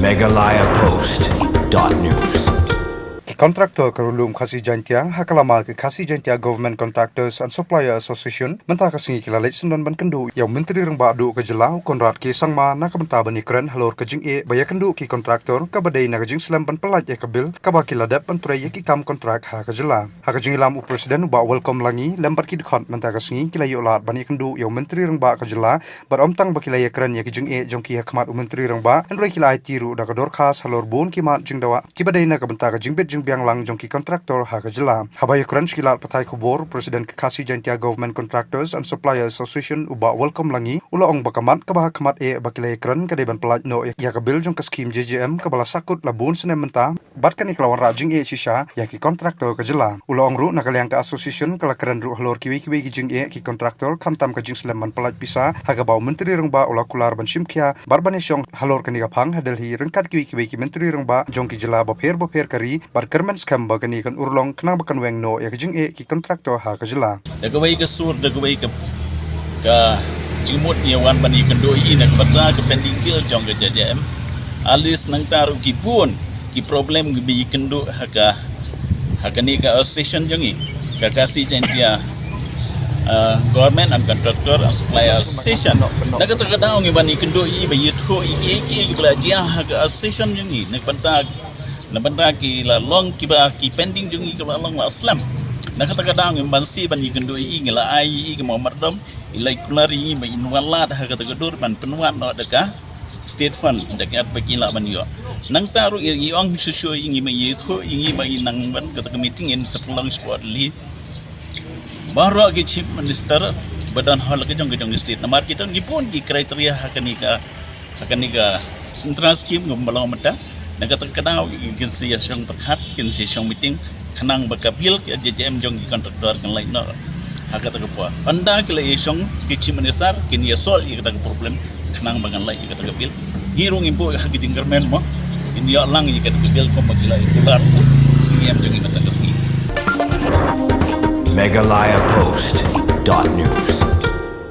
Meghalaya Post.news. Kontraktor kerulum Khasi Jantia hakalama ke Khasi Jantia Government Contractors and Supplier Association mentah kasingi kilalait sendon ban kendu yang menteri rengba adu ke jelau konrad ke sangma nak benta bani keren halor ke jing e baya kendu ki kontraktor ka badai na jing slam ban pelaj e kabil ka ba kiladap ban turai ki kam kontrak ha ke jela ha ke jing lam presiden ba welcome langi lembar ki dkhot mentah kasingi kilayo lat bani kendu yang menteri rengba ke jela bar omtang ba kilaya keren ya ki jing e jong ki hakmat menteri rengba andrei kilai tiru da ka dor khas halor bon ki mat jing dawa ki badai na ka benta ka jing bet jing yang lang jongki kontraktor ha kajela habaya kuran skilat patai kubor presiden ke Khasi Jantia Government Contractors and Supplier Association uba welcome langi ula ong bakamat kabah kamat e bakilai kuran kadeban pelaj no ya kabil jong ke skim JJM kabala sakut labun senem menta batkan iklawan rajing e shisha ya ki kontraktor kajela ula ong ru nakaliang ke association kala keren ru halor kiwi ki jing e ki kontraktor kamtam ka jing sleman pelaj pisa ha kabau menteri rengba ula kular ban simkia barbane syong halor kaniga phang hadelhi rengkat kiwi ki menteri rengba jongki jela bopher kari bar kermen skam bagani kan urlong kenang bakan weng no ya jing e ki kontraktor ha kajela dagawai ke sur dagawai ke jimut yawan bani kendo ini nak patra ke pending bill jong ke JJM alis nang taru ki pun ki problem bi kendo haka ni ka association jongi ka Khasi Jantia government and contractor and supplier association nak kadang ngi bani kendo i bi tho i ki belajar haka association jongi nak patra ki la long ki ba ki pending jongi ka long la aslam nak kadang ngi bansi bani kendo i ngila ai ki mo mardom ilai kulari ba inwalat ha kata gadur ban penuan no deka state fund dekat bagi la ban yo nang taru i ong susu ingi ma yetho ingi ba inang ban kata meeting in sepulang sportly baru ki chief minister badan hal ke jong state namar kita ngipun ki kriteria hakanika central scheme ngombalong mata nak kata kadang kinsi yang terkhat kinsi yang meeting kenang bakabil ke JJM jong ki kontraktor kan lain no hakata ke puan anda kala isong kici menesar kini sol ikata ke problem kenang bagan lai ikata ke bil girung impo haki jingkermen mo india lang ikata ke bil ko magila ikular CM jangi mata kasih Meghalaya Post.news.